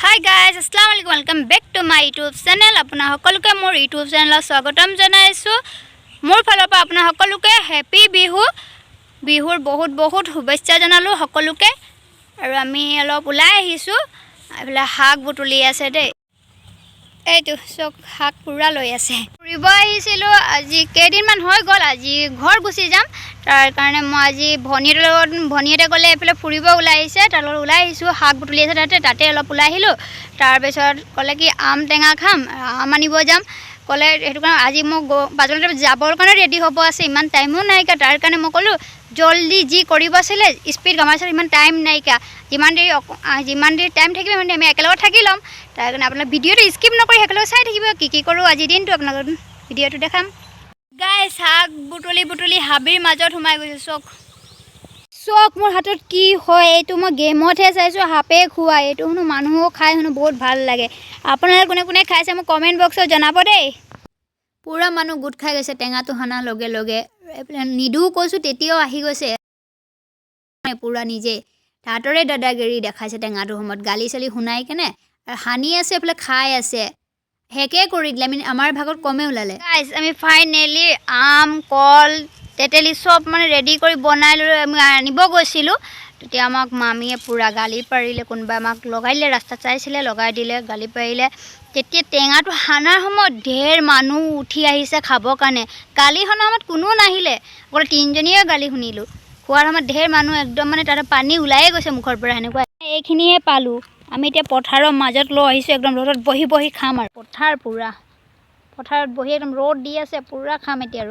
Hi guys, Assalamualaikum. Welcome back to my YouTube channel. Apuna সকলোকে মোৰ YouTube channel স্বাগতম জনাইছো। মোৰ ফালৰ পৰা আপোনা সকলোকে হ্যাপি বিহু। বিহুৰ বহুত শুভেচ্ছা জনালো সকলোকে। আৰু আমি অলপ ওলাই আহিছো। এফালে শাক বুটলি আছে দেই। এইটো চক শাক পুৰা লৈ আছে। ফুৰিব আহিছিলো আজি কেইদিনমান হৈ গ'ল আজি ঘৰ গুচি যাম। তাৰ কাৰণে মই আজি ভনিয়েতে গ'লে এফালে ফুৰিব ওলাই আহিছে তাৰ লগত ওলাই আহিছোঁ শাক বুটলি আছে তাতে অলপ ওলাই আহিলোঁ তাৰপিছত ক'লে কি আম টেঙা খাম আম আনিব যাম ক'লে সেইটো কাৰণে আজি মোক বাজাৰলৈ যাবৰ কাৰণে ৰেডি হ'ব আছে ইমান টাইমো নাইকা তাৰ কাৰণে মই ক'লোঁ জলদি যি কৰিব আছিলে স্পীড কমাইছিল ইমান টাইম নাইকা যিমান দেৰি টাইম থাকিব মানে আমি একেলগত থাকি ল'ম তাৰ কাৰণে আপোনালোকে ভিডিঅ'টো স্কিপ নকৰি একেলগে চাই থাকিব কি কৰোঁ আজিৰ দিনটো আপোনালোকক ভিডিঅ'টো দেখাম গাইছ শাক বুটলি হাবিৰ মাজত সোমাই গৈছোঁ চক মোৰ হাতত কি হয় এইটো মই গেমতহে চাইছোঁ সাপে খোৱা এইটো শুনো মানুহো খাই শুনো বহুত ভাল লাগে আপোনালোকে কোনে খাইছে মোক কমেণ্ট বক্সত জনাব দেই পুৰা মানুহ গোট খাই গৈছে টেঙাটো সনাৰ লগে নিদো কৈছোঁ তেতিয়াও আহি গৈছে পুৰা নিজে তাহাঁতৰে দাদাগিৰি দেখাইছে টেঙাটোৰ সময়ত গালি চালি শুনাই কেনে আৰু সানি আছে এইফালে খাই আছে হেকে কৰি দিলে আমি আমাৰ ভাগত কমে ওলালে গাইজ আমি ফাইনেলি আম কল তেতেলী চব মানে ৰেডি কৰি বনাই লৈ আমি আনিব গৈছিলোঁ তেতিয়া আমাক মামীয়ে পুৰা গালি পাৰিলে কোনোবা আমাক লগাই দিলে ৰাস্তাত চাইছিলে লগাই দিলে গালি পাৰিলে তেতিয়া টেঙাটো সানাৰ সময়ত ঢেৰ মানুহ উঠি আহিছে খাবৰ কাৰণে গালি শুনাৰ সময়ত কোনো নাহিলে অকল তিনিজনীয়ে গালি শুনিলোঁ খোৱাৰ সময়ত ঢেৰ মানুহ একদম মানে তাতে পানী ওলায়ে গৈছে মুখৰ পৰা সেনেকুৱা এইখিনিয়ে পালোঁ আমি এতিয়া পথাৰৰ মাজত লৈ আহিছোঁ একদম ৰ'দত বহি খাম আৰু পথাৰত বহি একদম ৰ'দ দি আছে পুৰা খাম এতিয়া আৰু